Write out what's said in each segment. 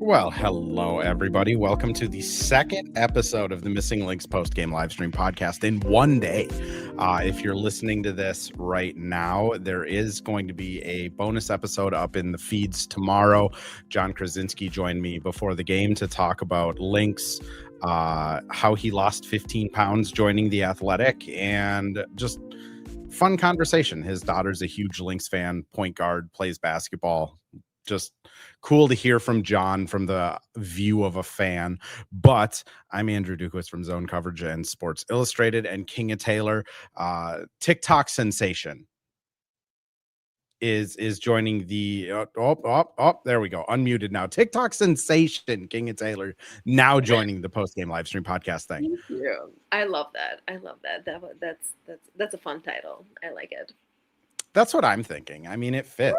Well, hello, everybody. Welcome to the second episode of the Missing Links post-game live stream podcast in one day. If you're listening to this right now, there is going to be a bonus episode up in the feeds tomorrow. John Krasinski joined me before the game to talk about Lynx, how he lost 15 pounds joining the Athletic, and just fun conversation. His daughter's a huge Lynx fan, point guard, plays basketball. Just cool to hear from John from the view of a fan. But I'm Andrew Dukowitz from Zone Coverage and Sports Illustrated, and Kinga Taylor, TikTok sensation, is joining the there we go, unmuted now. TikTok sensation Kinga Taylor now joining the post game live stream podcast thing. Thank you. I love that. That's a fun title. I like it. That's what I'm thinking. I mean, it fits.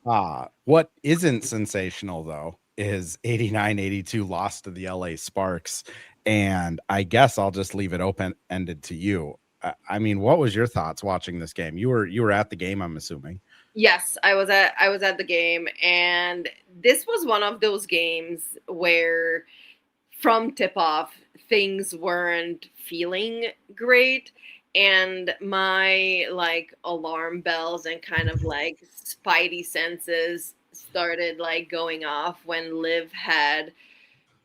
Yeah. What isn't sensational, though, is 89-82 loss to the LA Sparks. And I guess I'll just leave it open-ended to you. I mean, what was your thoughts watching this game? You were at the game, I'm assuming. Yes, I was at the game, and this was one of those games where from tip-off, things weren't feeling great. And my alarm bells and kind of spidey senses started going off when Liv had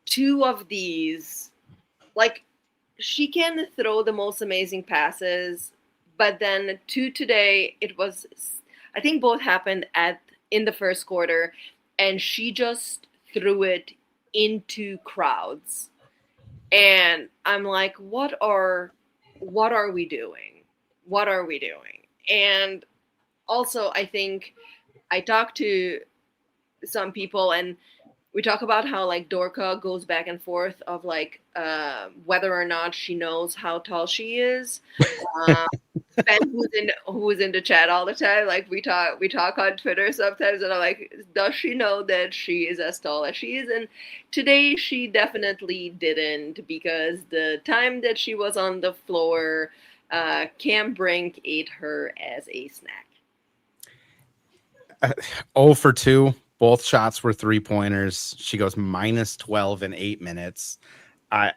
two of these. She can throw the most amazing passes, but then two today, it was, I think both happened in the first quarter, and she just threw it into crowds. And I'm like, what are we doing? What are we doing? And also, I think I talked to some people, and we talk about how Dorka goes back and forth of whether or not she knows how tall she is. Ben, who's in the chat all the time, we talk on Twitter sometimes, and I'm like, does she know that she is as tall as she is? And today she definitely didn't, because the time that she was on the floor, Cam Brink ate her as a snack. 0 for 2. Both shots were 3-pointers. She goes -12 in 8 minutes. I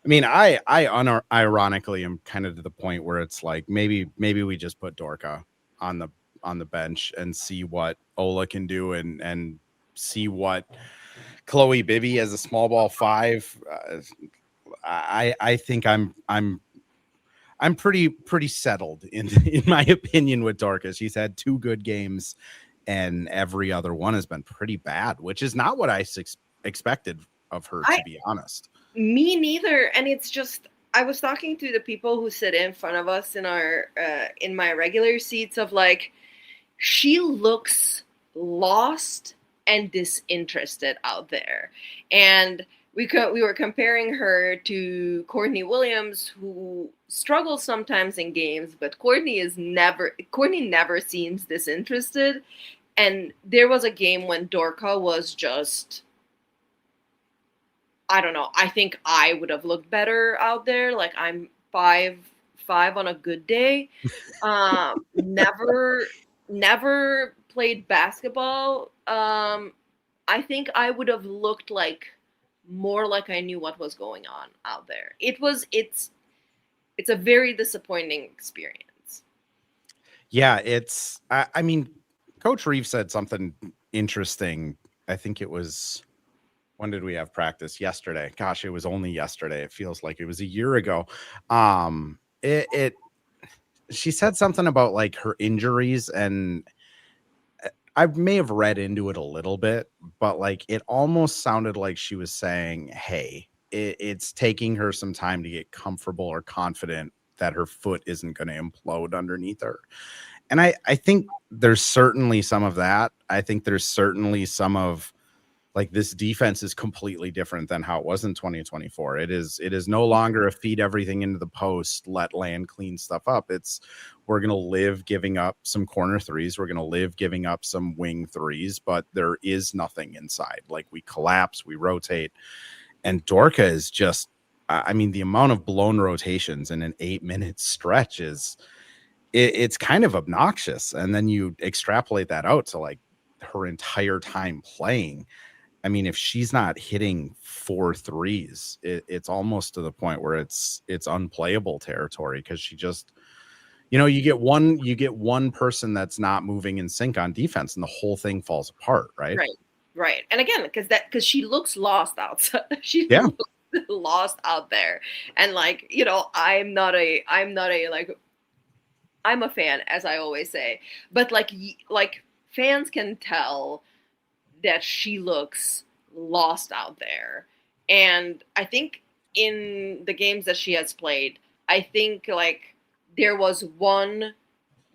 mean, I unironically am kind of to the point where it's like maybe we just put Dorka on the bench and see what Ola can do, and see what Chloe Bibby as a small ball 5. I think I'm pretty settled in my opinion with Dorka. She's had 2 good games, and every other one has been pretty bad, which is not what I expected of her, to be honest. Me neither. And it's just, I was talking to the people who sit in front of us in our in my regular seats of she looks lost and disinterested out there. And we were comparing her to Courtney Williams, who struggles sometimes in games, but Courtney never seems disinterested. And there was a game when Dorka was just, I don't know. I think I would have looked better out there. I'm 5'5" on a good day. Never played basketball. I think I would have looked more like I knew what was going on out there. It's a very disappointing experience. Yeah, I mean, Coach Reeve said something interesting. I think it was, when did we have practice? Yesterday. Gosh, it was only yesterday. It feels like it was a year ago. She said something about her injuries, and I may have read into it a little bit, but it almost sounded like she was saying, hey, it's taking her some time to get comfortable or confident that her foot isn't going to implode underneath her. And I think there's certainly some of that. I think there's certainly some of this defense is completely different than how it was in 2024. It is no longer a feed everything into the post, let Land clean stuff up. We're going to live giving up some corner threes. We're going to live giving up some wing threes, but there is nothing inside. We collapse, we rotate. And Dorka is just, I mean, the amount of blown rotations in an 8-minute stretch it's kind of obnoxious. And then you extrapolate that out to her entire time playing. I mean, if she's not hitting 4 threes, it's almost to the point where it's unplayable territory, because she just, you get one person that's not moving in sync on defense, and the whole thing falls apart, right? Right. And again, because she looks lost outside. She Yeah. looks lost out there. And like, I'm not a like, I'm a fan, as I always say, but like fans can tell that she looks lost out there. And I think in the games that she has played, I think like there was one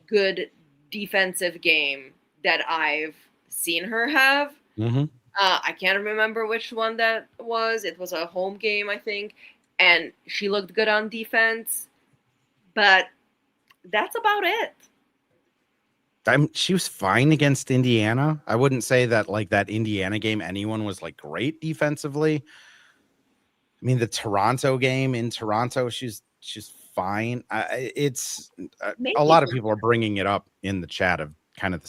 good defensive game that I've seen her have. Mm-hmm. I can't remember which one that was. It was a home game, I think, and she looked good on defense, but that's about it. She was fine against Indiana. I wouldn't say that like that Indiana game anyone was like great defensively. I mean, the Toronto game in Toronto, she's fine. It's a Maybe. lot of people are bringing it up in the chat of kind of the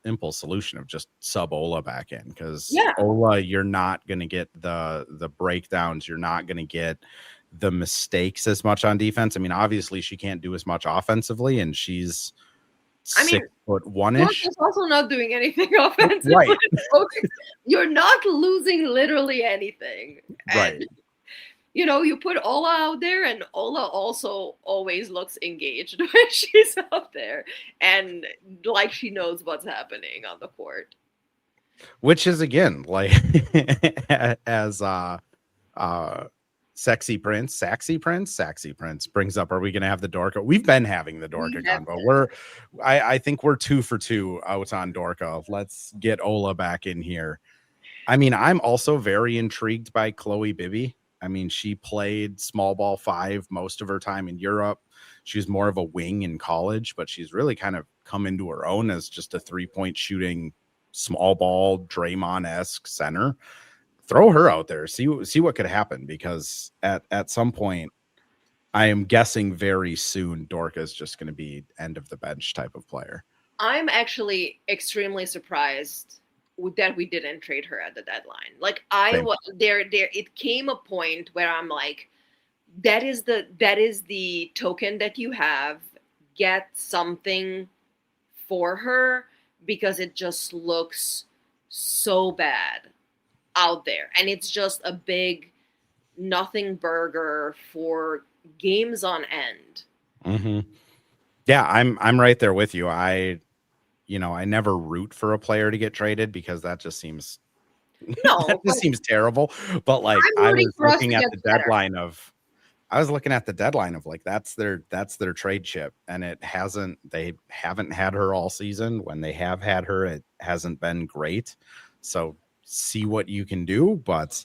simple solution of just sub Ola back in, because Yeah. Ola, you're not going to get the breakdowns. You're not going to get the mistakes as much on defense. I mean, obviously she can't do as much offensively, and she's 6'1" Is also not doing anything offensively. Right. You're not losing literally anything. Right. And, you put Ola out there, and Ola also always looks engaged when she's out there, and like she knows what's happening on the court. Which is, again, like as Saxy Prince brings up, are we going to have the Dorka? We've been having the Dorka combo. I think we're 2 for 2 out on Dorka. Let's get Ola back in here. I mean, I'm also very intrigued by Chloe Bibby. I mean, she played small ball 5 most of her time in Europe. She was more of a wing in college, but she's really kind of come into her own as just a 3-point shooting, small ball, Draymond-esque center. Throw her out there, see what could happen, because at some point, I am guessing very soon, Dorka is just going to be end of the bench type of player. I'm actually extremely surprised that we didn't trade her at the deadline. Like it came a point where I'm like, that is the token that you have. Get something for her, because it just looks so bad out there, and it's just a big nothing burger for games on end. Mm-hmm. Yeah, I'm right there with you. I never root for a player to get traded, because that just seems seems terrible. But like, I was looking at the deadline of like, that's their trade chip, and they haven't had her all season. When they have had her, it hasn't been great. So see what you can do, but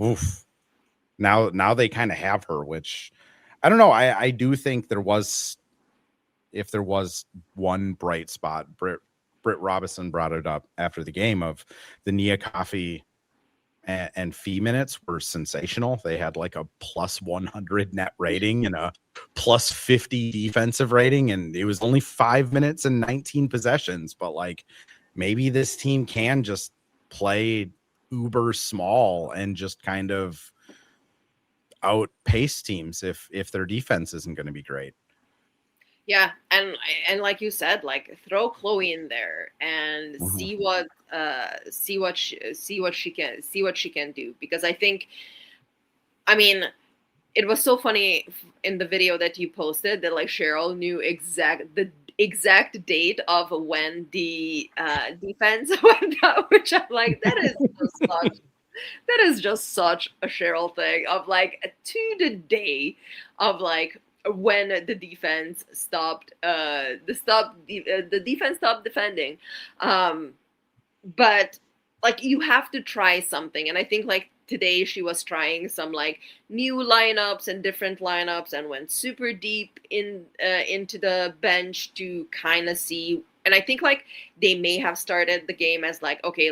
oof. Now they kind of have her, which I don't know. I do think if there was one bright spot, Britt Robinson brought it up after the game, of the Nia Coffey and Fee minutes were sensational. They had like a plus 100 net rating and a plus 50 defensive rating, and it was only 5 minutes and 19 possessions. But like, maybe this team can just play uber small and just kind of outpace teams if their defense isn't going to be great. Yeah, and like you said, like, throw Chloe in there and see what she can do, because I think, I mean, it was so funny in the video that you posted that like Cheryl knew the exact date of when the defense went out, which I'm like, that is just such a Cheryl thing, of like, to the day of like when the defense stopped the defense stopped defending. But like, you have to try something, and I think like today she was trying some like new lineups and different lineups, and went super deep into the bench to kind of see. And I think like they may have started the game as like, okay,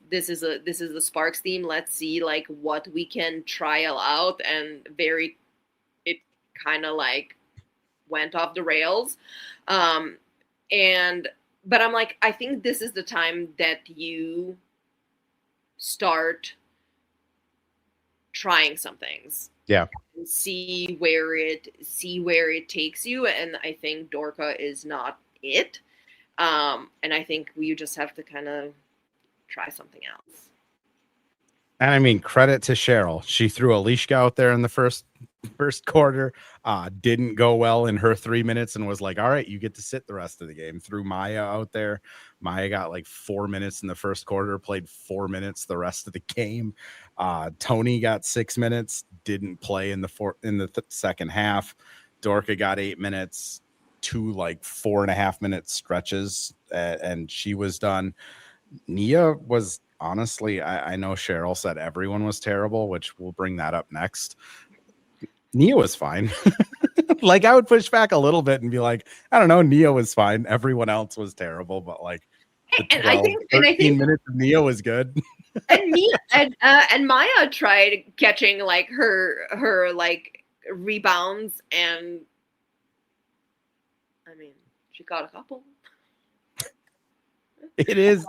this is the Sparks team, let's see like what we can trial out, and it kind of like went off the rails. But I'm like, I think this is the time that you start trying some things. Yeah. And see where it takes you. And I think Dorka is not it. And I think you just have to kind of try something else. And I mean, credit to Cheryl. She threw Alishka out there in the first quarter. Didn't go well in her 3 minutes and was like, all right, you get to sit the rest of the game. Threw Maya out there. Maya got like 4 minutes in the first quarter, played 4 minutes the rest of the game. Tony got 6 minutes, didn't play in the second half. Dorka got 8 minutes, 2 like 4.5 minute stretches, and she was done. Nia was honestly, I know Cheryl said everyone was terrible, which we'll bring that up next. Nia was fine. Like, I would push back a little bit and be like, I don't know, Nia was fine. Everyone else was terrible, but like the 13 minutes of Nia was good. And Nia and Maya tried catching like her like rebounds, and I mean, she got a couple. It is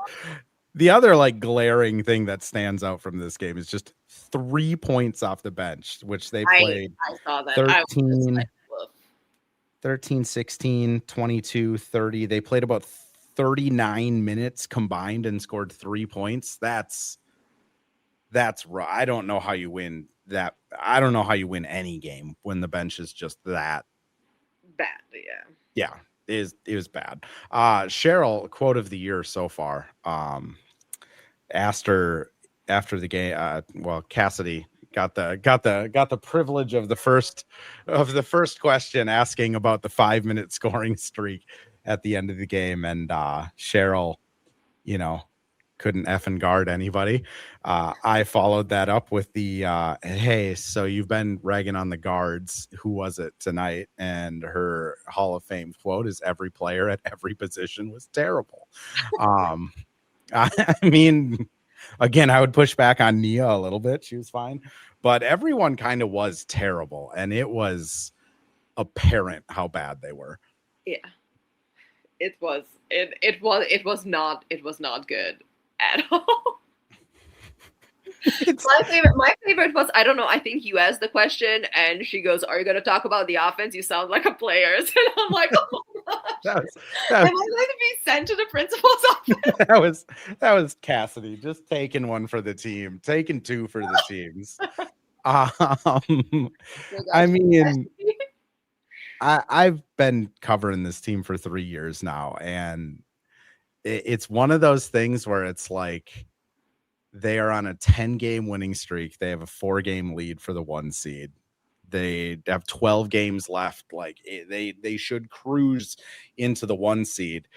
the other like glaring thing that stands out from this game is just 3 points off the bench, which they played. I saw that. 13, 16, 22, 30. They played about 39 minutes combined and scored 3 points. That's raw. I don't know how you win that. I don't know how you win any game when the bench is just that bad. Yeah. Yeah. It was bad. Cheryl, quote of the year so far. Asked her after the game. Well, Cassidy got the privilege of the first question, asking about the 5-minute scoring streak at the end of the game, and Cheryl, couldn't effing guard anybody. I followed that up with the hey, so you've been ragging on the guards. Who was it tonight? And her Hall of Fame quote is, every player at every position was terrible. I mean, again, I would push back on Nia a little bit. She was fine, but everyone kind of was terrible, and it was apparent how bad they were. Yeah, it was not good at all. My favorite was, I don't know, I think you asked the question and she goes, are you going to talk about the offense? You sound like a player. And I'm like, oh my gosh. Am I going to be sent to the principal's office? That was Cassidy just taking one for the team, taking 2 for the teams. I mean, I've been covering this team for 3 years now, and it's one of those things where it's like they are on a 10-game winning streak. They have a 4-game lead for the 1 seed. They have 12 games left. Like, they should cruise into the 1 seed.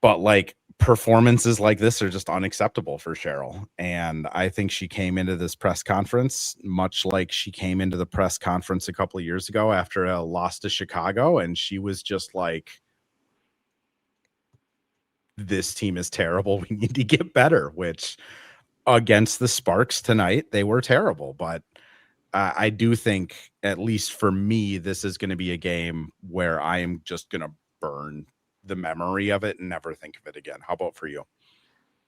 But like, performances like this are just unacceptable for Cheryl. And I think she came into this press conference much like she came into the press conference a couple of years ago after a loss to Chicago, and she was just like, this team is terrible. We need to get better, which against the Sparks tonight, they were terrible. But I do think, at least for me, this is going to be a game where I am just going to burn the memory of it and never think of it again. How about for you?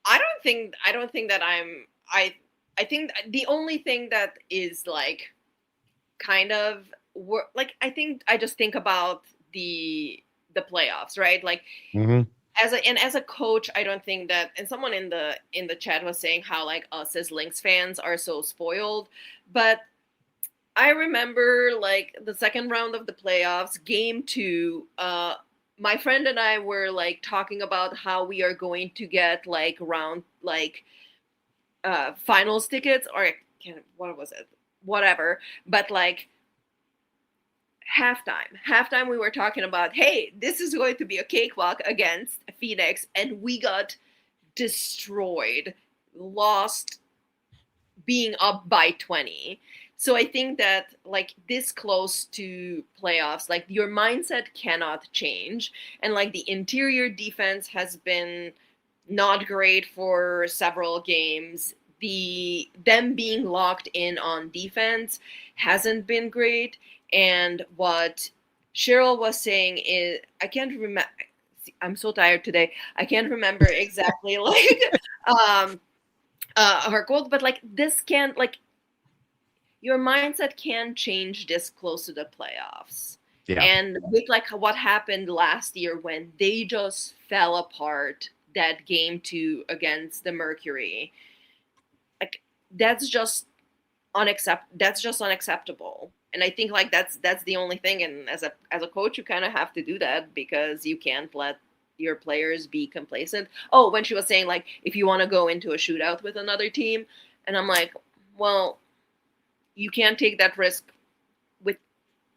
I don't think that I think the only thing that is like kind of like, I think I just think about the playoffs, right? Like, as a coach, I don't think that, and someone in the chat was saying how like us as Lynx fans are so spoiled, but I remember like the second round of the playoffs, game 2, my friend and I were like talking about how we are going to get like finals tickets, or what was it? Whatever. But like halftime we were talking about, hey, this is going to be a cakewalk against Phoenix, and we got destroyed, lost, being up by 20. So I think that like this close to playoffs, like your mindset cannot change. And like the interior defense has been not great for several games. Them being locked in on defense hasn't been great. And what Cheryl was saying is, I can't remember. I'm so tired today. I can't remember exactly like her quote, but like this can't like your mindset can change this close to the playoffs. Yeah. And with like what happened last year when they just fell apart that game 2 against the Mercury, like that's just unacceptable. And I think like that's the only thing. And as a coach, you kind of have to do that because you can't let your players be complacent. Oh, when she was saying like if you want to go into a shootout with another team, and I'm like, well, you can't take that risk with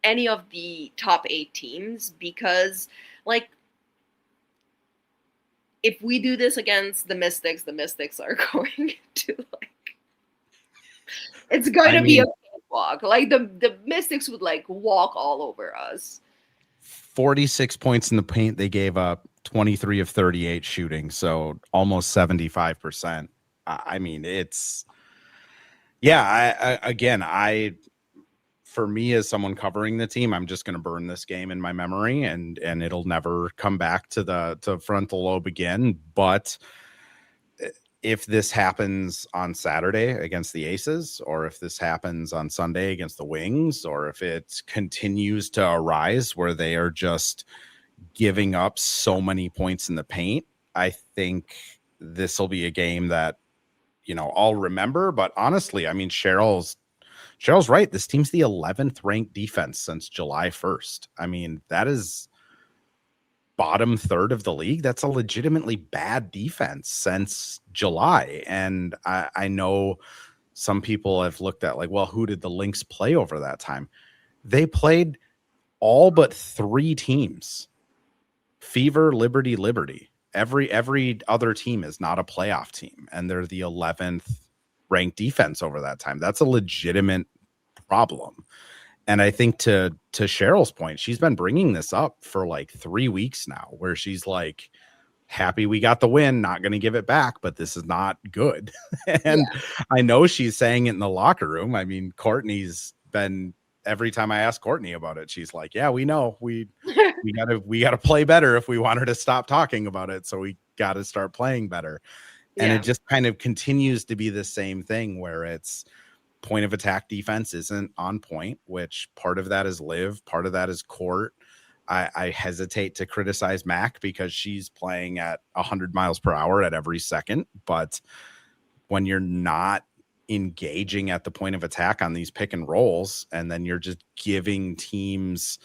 any of the top 8 teams because like if we do this against the Mystics are going to like it's going I to be a mean, cakewalk. Like the Mystics would like walk all over us. 46 points in the paint. They gave up 23 of 38 shooting, so almost 75%. I mean, it's yeah. For me as someone covering the team, I'm just going to burn this game in my memory, and it'll never come back to the frontal lobe again. But if this happens on Saturday against the Aces, or if this happens on Sunday against the Wings, or if it continues to arise where they are just giving up so many points in the paint, I think this will be a game that, I'll remember. But honestly, I mean, Cheryl's right. This team's the 11th ranked defense since July 1st. I mean, that is bottom third of the league. That's a legitimately bad defense since July. And I know some people have looked at like, well, who did the Lynx play over that time? They played all but 3 teams. Fever, Liberty. Every other team is not a playoff team, and they're the 11th ranked defense over that time. That's a legitimate problem. And I think to Cheryl's point, she's been bringing this up for like 3 weeks now, where she's like, happy we got the win, not going to give it back, but this is not good. And Yeah. I know she's saying it in the locker room. I mean, Courtney's been, every time I ask Courtney about it, she's like, yeah, we know we gotta play better if we want her to stop talking about it. So we got to start playing better. And Yeah. it just kind of continues to be the same thing where it's point of attack defense isn't on point, which part of that is Liv, part of that is Court. I hesitate to criticize Mac because she's playing at 100 miles per hour at every second. But when you're not engaging at the point of attack on these pick and rolls, and then you're just giving teams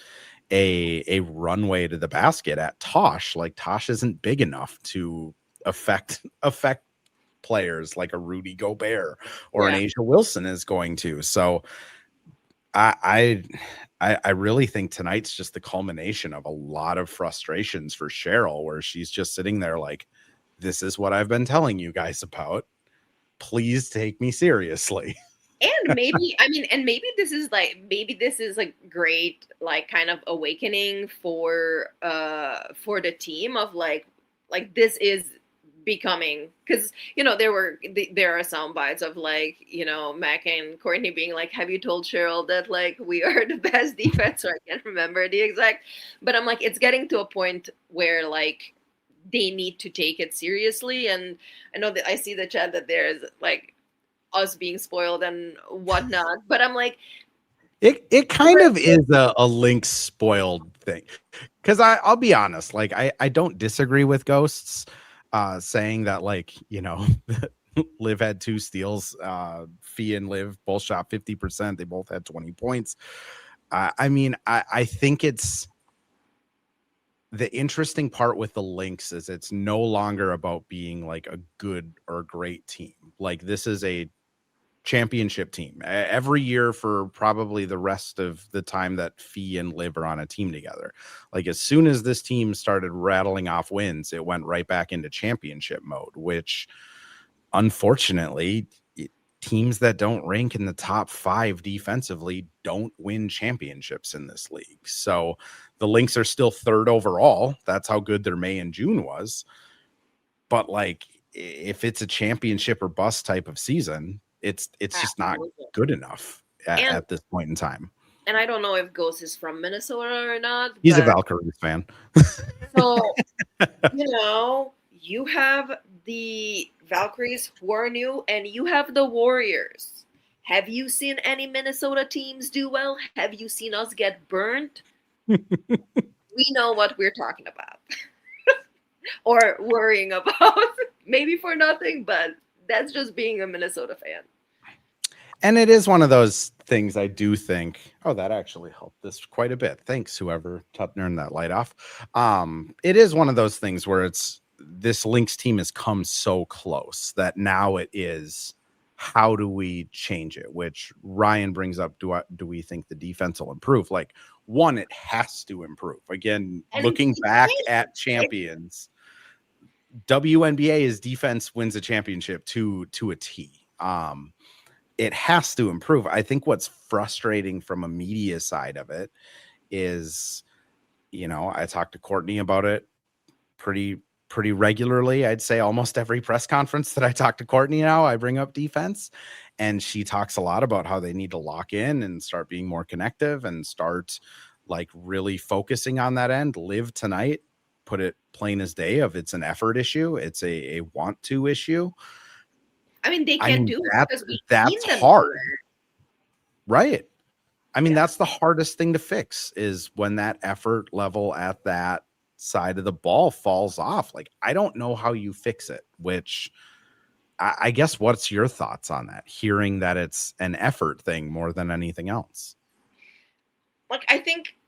a runway to the basket at Tosh, like Tosh isn't big enough to affect players like a Rudy Gobert or an Asia Wilson is going to. So I really think tonight's just the culmination of a lot of frustrations for Cheryl, where she's just sitting there like, this is what I've been telling you guys about. Please take me seriously. And maybe this is a great like kind of awakening for the team of like this is becoming, because there are sound bites of like Mac and Courtney being like, have you told Cheryl that like we are the best defense? Or I can't remember the exact, but I'm like, it's getting to a point where like they need to take it seriously. And I know that I see the chat that there's like us being spoiled and whatnot, but I'm like, it kind of is a Lynx spoiled thing, because I'll be honest, like I don't disagree with Ghosts saying that, like, Liv had 2 steals, Fee and Liv both shot 50%, they both had 20 points. I mean, I think it's the interesting part with the Lynx is it's no longer about being like a good or great team. Like, this is a championship team every year for probably the rest of the time that Fee and Liv are on a team together. Like, as soon as this team started rattling off wins, it went right back into championship mode, which unfortunately teams that don't rank in the top 5 defensively don't win championships in this league. So the Lynx are still 3rd overall. That's how good their May and June was. But like, if it's a championship or bust type of season, it's just not good enough at this point in time. And I don't know if Ghost is from Minnesota or not. He's a Valkyries fan. So, you have the Valkyries who are new, and you have the Warriors. Have you seen any Minnesota teams do well? Have you seen us get burnt? We know what we're talking about or worrying about. Maybe for nothing, but that's just being a Minnesota fan. And it is one of those things I do think, oh, that actually helped this quite a bit. Thanks, whoever turned that light off. It is one of those things where it's this Lynx team has come so close that now it is, how do we change it? Which Ryan brings up, do we think the defense will improve? Like, one, it has to improve. Again, And looking back at champions, WNBA is defense wins a championship to a T. It has to improve. I think what's frustrating from a media side of it is, I talked to Courtney about it pretty regularly. I'd say almost every press conference that I talk to Courtney now, I bring up defense, and she talks a lot about how they need to lock in and start being more connective and start like really focusing on that end. Live tonight, put it plain as day, of it's an effort issue. It's a want to issue. I mean, they can't do it because that's hard, right? I mean, that's the hardest thing to fix, is when that effort level at that side of the ball falls off. Like, I don't know how you fix it, which I guess, what's your thoughts on that? Hearing that it's an effort thing more than anything else. Like, I think,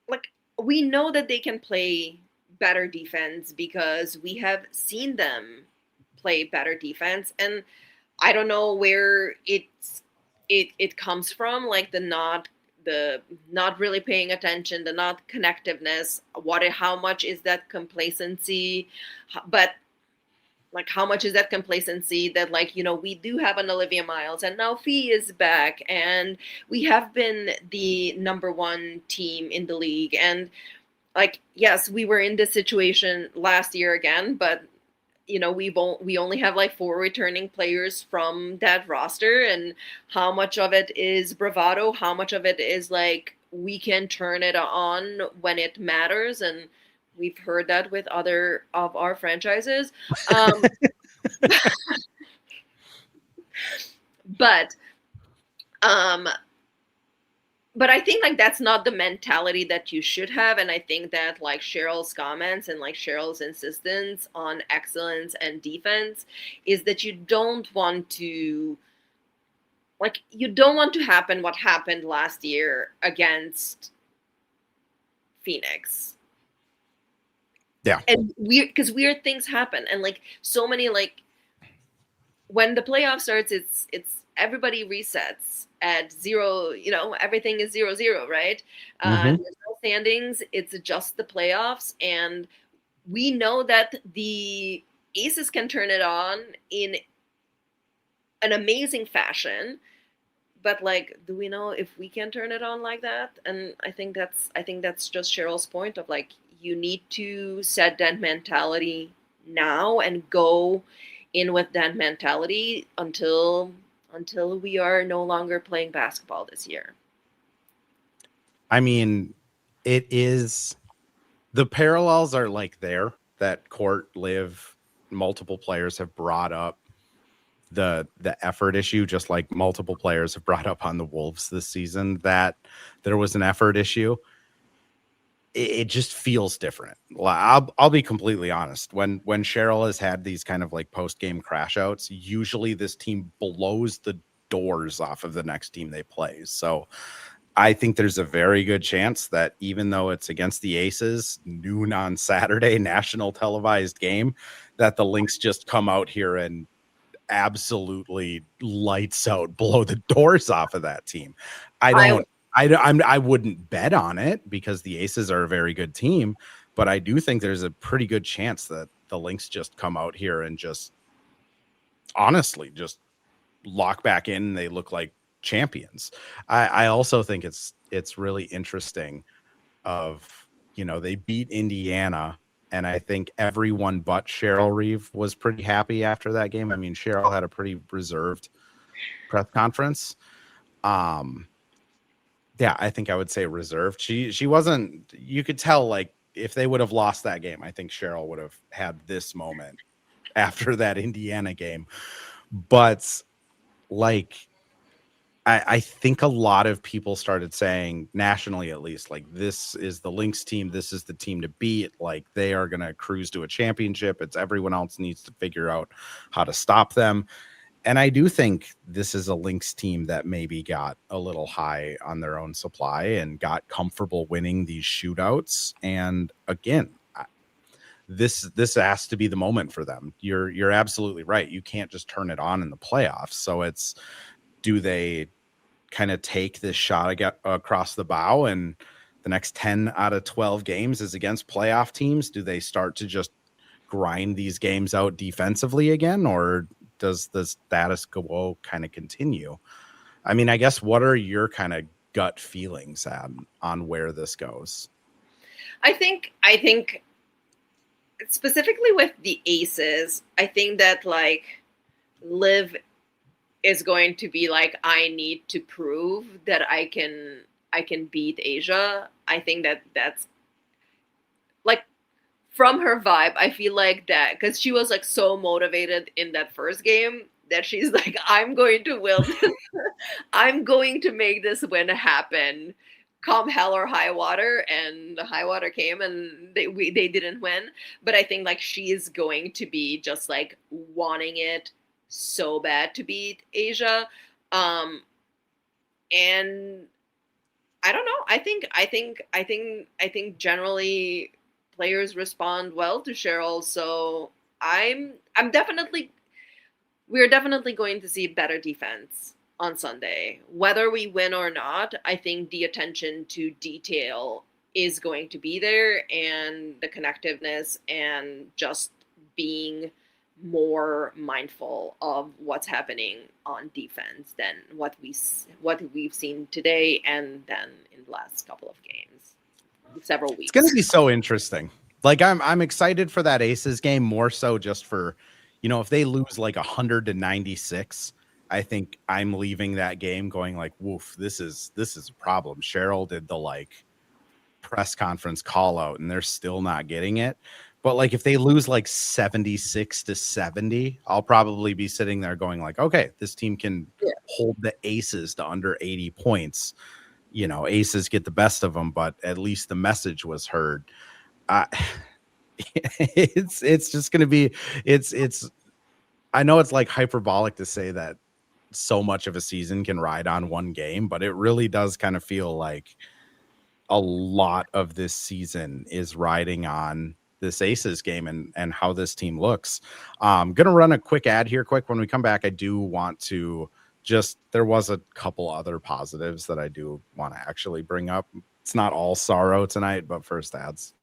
like, we know that they can play better defense because we have seen them play better defense, and I don't know where it comes from, like the not really paying attention, the not connectiveness. How much is that complacency? But like, how much is that complacency that, like, we do have an Olivia Miles, and now Fee is back, and we have been the number one team in the league, and like, yes, we were in this situation last year again, but we only have like 4 returning players from that roster, and how much of it is bravado, how much of it is like we can turn it on when it matters, and we've heard that with other of our franchises. But I think like that's not the mentality that you should have. And I think that like Cheryl's comments and like Cheryl's insistence on excellence and defense is that you don't want to happen what happened last year against Phoenix. Yeah. And because weird things happen, and like so many, like when the playoff starts, it's everybody resets at 0, everything is 0-0, right? There's no standings, it's just the playoffs, and we know that the Aces can turn it on in an amazing fashion, but like, do we know if we can turn it on like that? And I think that's just Cheryl's point of like, you need to set that mentality now and go in with that mentality until we are no longer playing basketball this year. I mean, it is, the parallels are like there, that Court, Liv, multiple players have brought up the effort issue, just like multiple players have brought up on the Wolves this season that there was an effort issue. It just feels different. I'll be completely honest. When Cheryl has had these kind of like post-game crash outs, usually this team blows the doors off of the next team they play. So I think there's a very good chance that even though it's against the Aces, noon on Saturday, national televised game, that the Lynx just come out here and absolutely lights out, blow the doors off of that team. I wouldn't bet on it because the Aces are a very good team, but I do think there's a pretty good chance that the Lynx just come out here and just honestly just lock back in. They look like champions. I also think it's really interesting of, they beat Indiana, and I think everyone but Cheryl Reeve was pretty happy after that game. I mean, Cheryl had a pretty reserved press conference. Yeah, I think I would say reserved. She wasn't, you could tell, like, if they would have lost that game, I think Cheryl would have had this moment after that Indiana game. But like, I think a lot of people started saying, nationally at least, like, this is the Lynx team. This is the team to beat. Like, they are going to cruise to a championship. It's everyone else needs to figure out how to stop them. And I do think this is a Lynx team that maybe got a little high on their own supply and got comfortable winning these shootouts. And again, this has to be the moment for them. You're absolutely right. You can't just turn it on in the playoffs. So it's, do they kind of take this shot across the bow, and the next 10 out of 12 games is against playoff teams? Do they start to just grind these games out defensively again, or does the status quo kind of continue? I mean, I guess, what are your kind of gut feelings on where this goes? I think specifically with the Aces, I think that like Liv is going to be like, I need to prove that I can beat Asia. I think that's like, from her vibe, I feel like that, because she was like so motivated in that first game that she's like, I'm going to win this. I'm going to make this win happen, come hell or high water. And the high water came, and they didn't win. But I think like she is going to be just like wanting it so bad to beat Asia. And I don't know. I think generally players respond well to Cheryl. So I'm definitely, we're definitely going to see better defense on Sunday. Whether we win or not, I think the attention to detail is going to be there, and the connectiveness, and just being more mindful of what's happening on defense than what we've seen today, and then in the last couple of games, several weeks. It's going to be so interesting. Like, I'm excited for that Aces game, more so just for, if they lose like 100-96, I think I'm leaving that game going like, woof, this is a problem. Cheryl did the like press conference call out and they're still not getting it. But like, if they lose like 76-70, I'll probably be sitting there going like, okay, this team can hold the Aces to under 80 points. Aces get the best of them, but at least the message was heard. It's just going to be, it's, I know it's like hyperbolic to say that so much of a season can ride on one game, but it really does kind of feel like a lot of this season is riding on this Aces game and how this team looks. I'm going to run a quick ad here quick. When we come back, I do want to there was a couple other positives that I do want to actually bring up. It's not all sorrow tonight, but first, ads.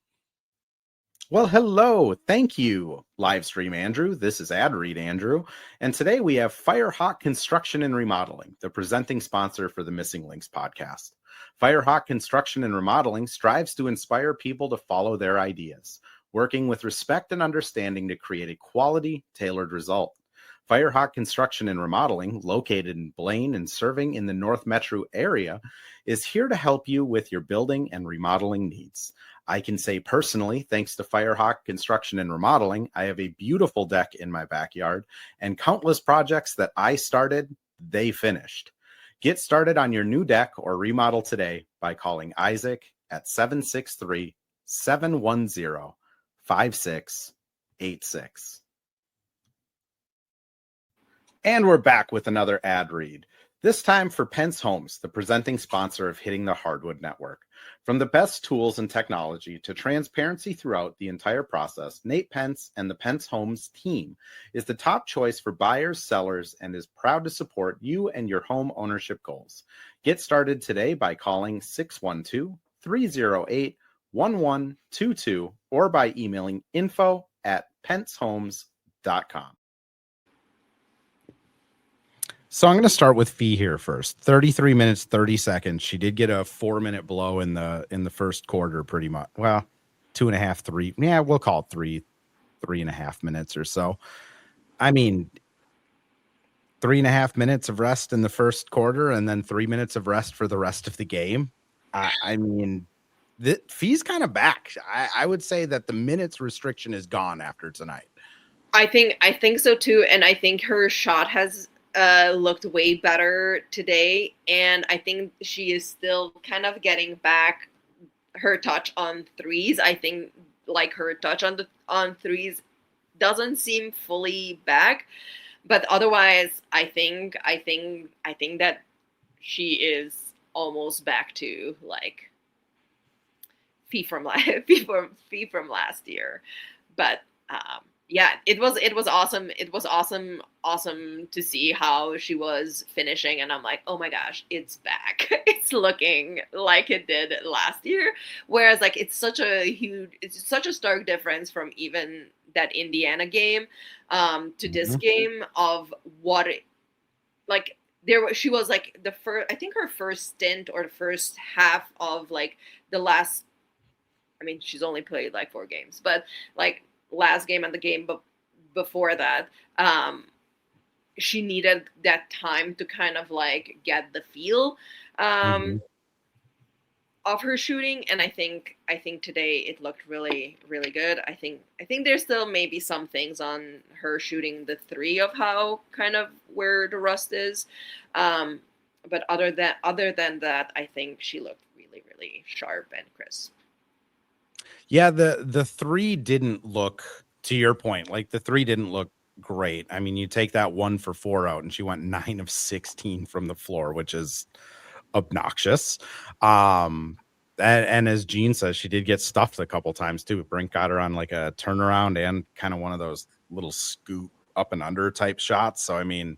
Well, hello. Thank you, Livestream Andrew. This is Ad Read Andrew. And today we have Firehawk Construction and Remodeling, the presenting sponsor for the Missing Links podcast. Firehawk Construction and Remodeling strives to inspire people to follow their ideas, working with respect and understanding to create a quality, tailored result. Firehawk Construction and Remodeling, located in Blaine and serving in the North Metro area, is here to help you with your building and remodeling needs. I can say personally, thanks to Firehawk Construction and Remodeling, I have a beautiful deck in my backyard, and countless projects that I started, they finished. Get started on your new deck or remodel today by calling Isaac at 763-710-5686. And we're back with another ad read, this time for Pence Homes, the presenting sponsor of Hitting the Hardwood Network. From the best tools and technology to transparency throughout the entire process, Nate Pence and the Pence Homes team is the top choice for buyers, sellers, and is proud to support you and your home ownership goals. Get started today by calling 612-308-1122 or by emailing info@pencehomes.com. So I'm going to start with Fee here first. 33 minutes, 30 seconds. She did get a 4-minute blow in the first quarter, pretty much. Well, 2.5, 3. Yeah, we'll call it 3.5 minutes or so. I mean, 3.5 minutes of rest in the first quarter and then 3 minutes of rest for the rest of the game. I mean, Fee's kind of back. I would say that the minutes restriction is gone after tonight. I think so too, and I think her shot has looked way better today, and I think she is still kind of getting back her touch on threes. I think like her touch on threes doesn't seem fully back, but otherwise, I think that she is almost back to like fee from last fee from last year. But yeah, it was awesome. It was awesome to see how she was finishing, and I'm like, oh my gosh, it's back. It's looking like it did last year. Whereas like it's such a stark difference from even that Indiana game to this Mhm. game of what it, like she was like the first, I think her first stint or the first half of like the last, I mean, she's only played like 4 games, but like last game and the game before that, she needed that time to kind of like get the feel um, Mhm. of her shooting, and I think today it looked really really good. I think there's still maybe some things on her shooting the three of how kind of where the rust is, um, but other than that, I think she looked really really sharp and crisp. Yeah, the three didn't look, to your point, like the three didn't look great. I mean, you take that 1 for 4 out, and she went 9 of 16 from the floor, which is obnoxious. And as Jean says, she did get stuffed a couple times too. Brink got her on like a turnaround and kind of one of those little scoop up and under type shots. So I mean,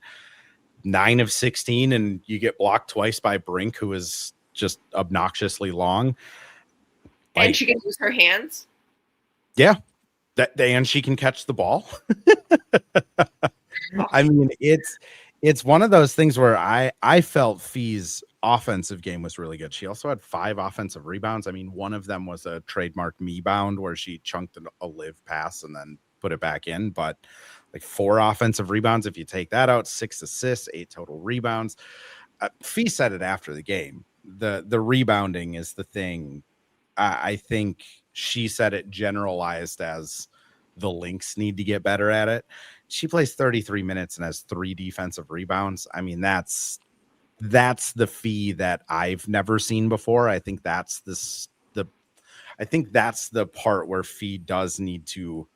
9 of 16, and you get blocked twice by Brink, who is just obnoxiously long. And Like, she can use her hands. yeah, that and she can catch the ball. Oh, I mean, it's one of those things where I felt Fee's offensive game was really good. She also had 5 offensive rebounds. I mean, one of them was a trademark me bound where she chunked a live pass and then put it back in. But like 4 offensive rebounds, if you take that out, 6 assists, 8 total rebounds. Fee said it after the game. The rebounding is the thing. I think she said it generalized as the Lynx need to get better at it. She plays 33 minutes and has 3 defensive rebounds. I mean, that's the Fee that I've never seen before. I think that's I think that's the part where Fee does need to.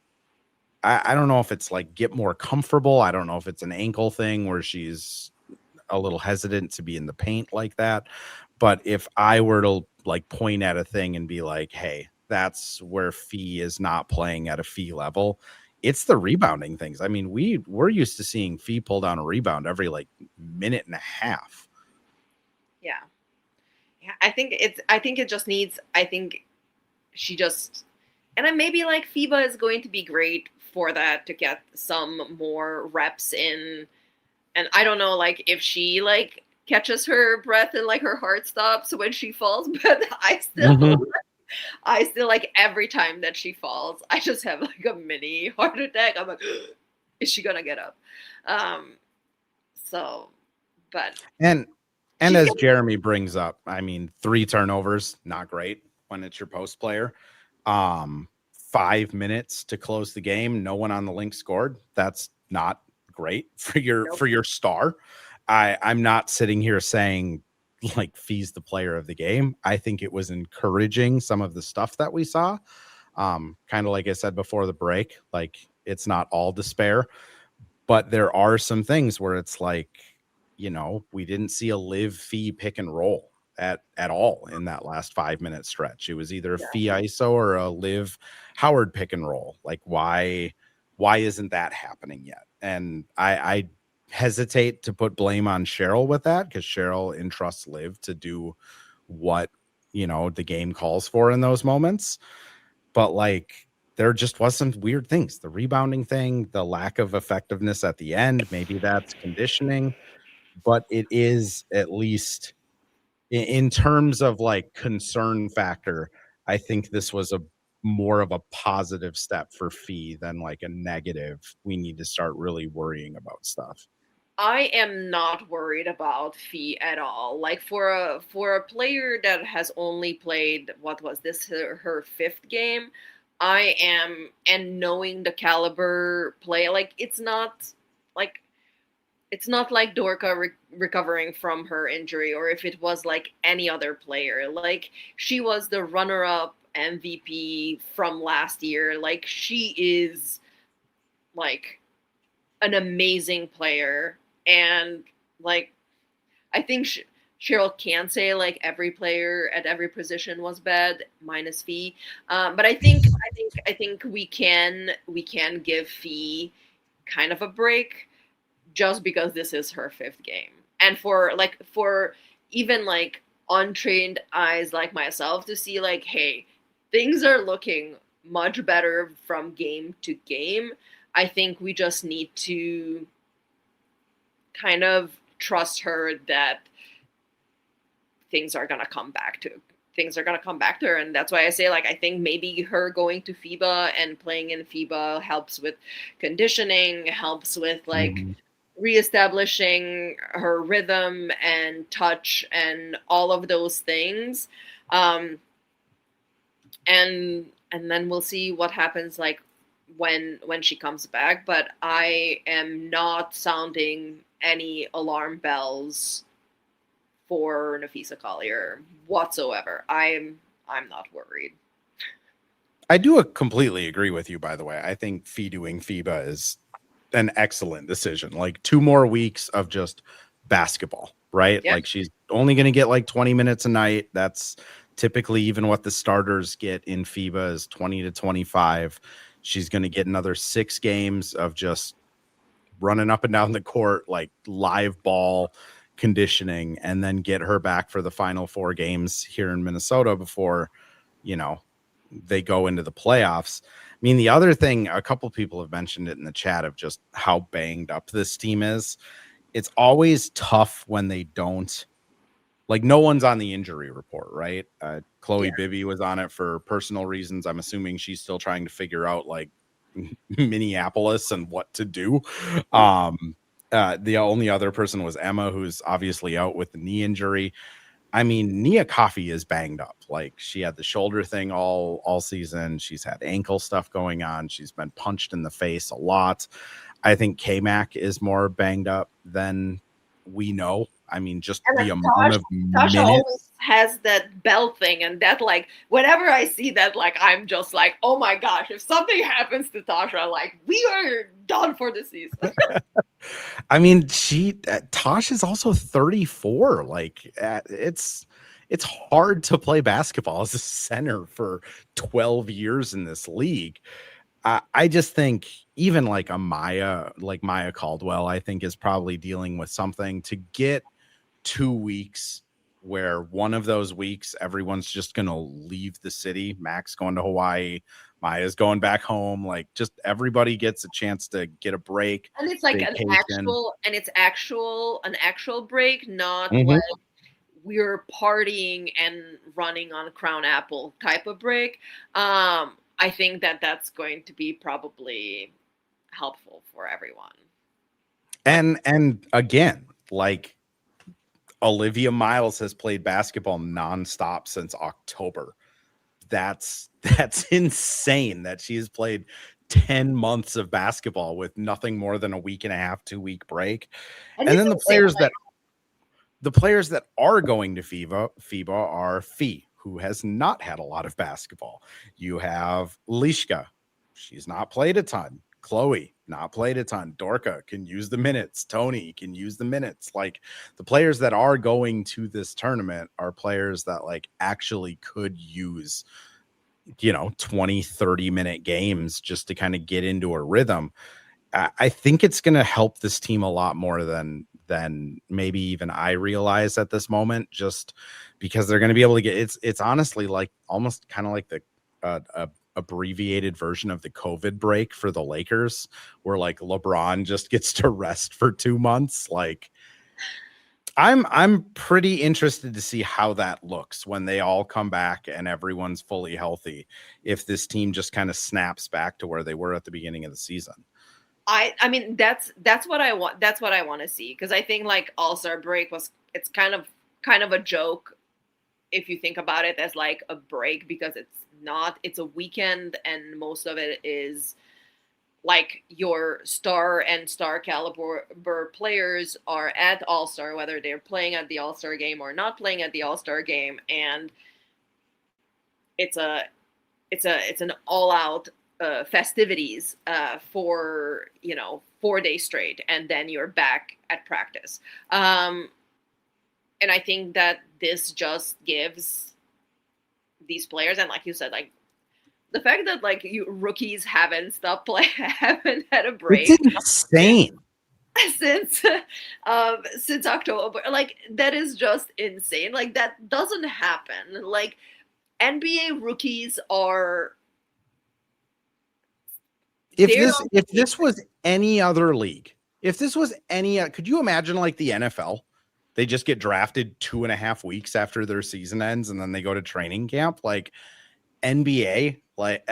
I don't know if it's like get more comfortable. I don't know if it's an ankle thing where she's a little hesitant to be in the paint like that. But if I were to like point at a thing and be like, hey, that's where Fee is not playing at a Fee level, it's the rebounding things. I mean, we're used to seeing Fee pull down a rebound every like minute and a half. yeah, yeah. I think it just needs. I think she just, and then maybe like FIBA is going to be great for that to get some more reps in. And I don't know, like if she like catches her breath and like her heart stops when she falls, but Mhm. I still like every time that she falls, I just have like a mini heart attack. I'm like, is she gonna get up? Um, so, but And she's as getting. Jeremy brings up, I mean, 3 turnovers, not great when it's your post player. 5 minutes to close the game, no one on the link scored. That's not great Nope. for your star. I'm not sitting here saying like Fee's the player of the game. I think it was encouraging some of the stuff that we saw. Kind of like I said before the break, like it's not all despair, but there are some things where it's like, we didn't see a live Fee pick and roll at all in that last 5 minute stretch. It was either a Yeah. Fee ISO or a live Howard pick and roll. Like why isn't that happening yet? And I hesitate to put blame on Cheryl with that because Cheryl entrusts Liv to do what the game calls for in those moments. But like there just was some weird things. The rebounding thing, the lack of effectiveness at the end, maybe that's conditioning, but it is at least in terms of like concern factor, I think this was a more of a positive step for Fee than like a negative. We need to start really worrying about stuff. I am not worried about Fee at all. Like for a player that has only played, what was this, her fifth game, I am, and knowing the caliber play, like like it's not like Dorka recovering from her injury, or if it was like any other player. Like she was the runner-up MVP from last year. Like she is like an amazing player, and like I think Cheryl can say like every player at every position was bad minus Fee, but I think we can give Fee kind of a break just because this is her fifth game, and for even like untrained eyes like myself to see like, hey, things are looking much better from game to game. I think we just need to kind of trust her that things are gonna come back to her, and that's why I say like I think maybe her going to FIBA and playing in FIBA helps with conditioning, helps with like Mhm. reestablishing her rhythm and touch and all of those things, um, and then we'll see what happens like when she comes back. But I am not sounding any alarm bells for Nafisa Collier whatsoever. I'm not worried. I do completely agree with you, by the way. I think Fee doing FIBA is an excellent decision. Like 2 more weeks of just basketball, right? Yeah. Like she's only going to get like 20 minutes a night. That's typically even what the starters get in FIBA is 20 to 25. She's going to get another 6 games of just running up and down the court, like live ball conditioning, and then get her back for the final 4 games here in Minnesota before, you know, they go into the playoffs. I mean, the other thing, a couple people have mentioned it in the chat of just how banged up this team is. It's always tough when they don't, like, no one's on the injury report, right? Chloe Yeah. Bibby was on it for personal reasons. I'm assuming she's still trying to figure out like Minneapolis and what to do. The only other person was Emma, who's obviously out with the knee injury. I mean, Nia Coffey is banged up. Like she had the shoulder thing all season. She's had ankle stuff going on. She's been punched in the face a lot. I think K-Mac is more banged up than we know. I mean, just And the then amount of Tasha always minutes. has that belt thing, and that like whenever I see that, like I'm just like, oh my gosh, if something happens to Tasha, like we are done for the season. I mean, Tosh is also 34. Like it's hard to play basketball as a center for 12 years in this league. I just think even like Maya Caldwell, I think is probably dealing with something to get 2 weeks where one of those weeks everyone's just gonna leave the city. Max going to Hawaii, Maya's going back home. Like just everybody gets a chance to get a break, And it's like vacation. an actual break, not like Mhm. we're partying and running on Crown Apple type of break. I think that that's going to be probably helpful for everyone. Like, And again, like Olivia Miles has played basketball nonstop since October. That's insane that she's played 10 months of basketball with nothing more than a week and a half, 2 week break. and And it's then insane. Like, the players that are going to FIBA are Fee, who has not had a lot of basketball. You have Lishka. She's not played a ton. Chloe, not played a ton. Dorka can use the minutes. Tony can use the minutes. Like the players that are going to this tournament are players that like actually could use, 20, 30-minute games just to kind of get into a rhythm. I think it's going to help this team a lot more than maybe even I realize at this moment, just because they're going to be able to get it's honestly like almost kind of like the abbreviated version of the COVID break for the Lakers, where like LeBron just gets to rest for 2 months. Like I'm pretty interested to see how that looks when they all come back and everyone's fully healthy. If this team just kind of snaps back to where they were at the beginning of the season. I mean that's what I want. That's what I want to see, because I think like All-Star break was, it's kind of a joke if you think about it as like a break, because it's not, it's a weekend and most of it is like your star and star caliber players are at All-Star, whether they're playing at the All-Star game or not playing at the All-Star game, and it's an all-out festivities for 4 days straight, and then you're back at practice. And I think that this just gives these players, and like you said, like the fact that like you rookies haven't stopped playing, haven't had a break. It's insane. Since October, like that is just insane. Like that doesn't happen. Like NBA rookies are. If this was any other league, could you imagine like the NFL? They just get drafted 2.5 weeks after their season ends, and then they go to training camp. Like NBA, like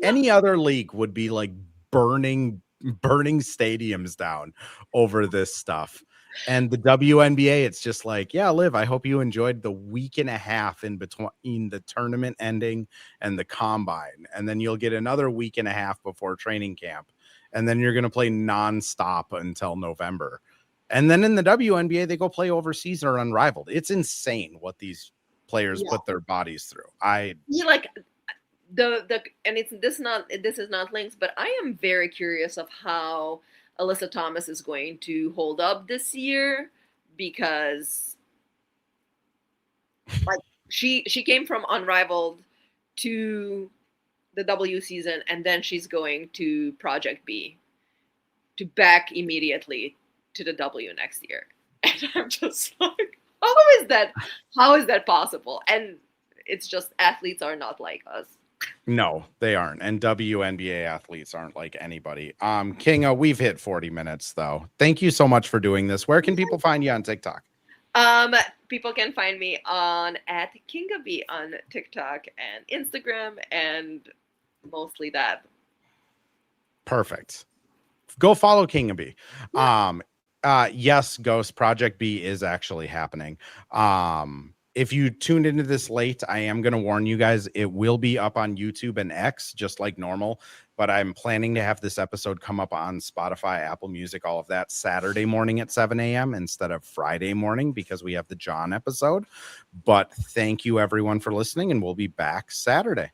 any other league would be like burning stadiums down over this stuff. And the WNBA, it's just like, yeah, Liv, I hope you enjoyed the week and a half in between the tournament ending and the combine. And then you'll get another week and a half before training camp. And then you're going to play nonstop until November. And then in the WNBA, they go play overseas or unrivaled. It's insane what these players put their bodies through. Like and this is not Lynx, but I am very curious of how Alyssa Thomas is going to hold up this year, because like she came from unrivaled to the W season, and then she's going to Project B to back immediately to the W next year. And I'm just like, how is that possible? And it's just, athletes are not like us. No, they aren't. And WNBA athletes aren't like anybody. Kinga, we've hit 40 minutes though. Thank you so much for doing this. Where can people find you on TikTok? People can find me on @KingaB on TikTok and Instagram, and mostly that. Perfect. Go follow Kinga B. Yes, Ghost, Project B is actually happening. If you tuned into this late, I am going to warn you guys, it will be up on YouTube and X just like normal, but I'm planning to have this episode come up on Spotify, Apple Music, all of that Saturday morning at 7 a.m. instead of Friday morning, because we have the John episode. But thank you everyone for listening, and we'll be back Saturday.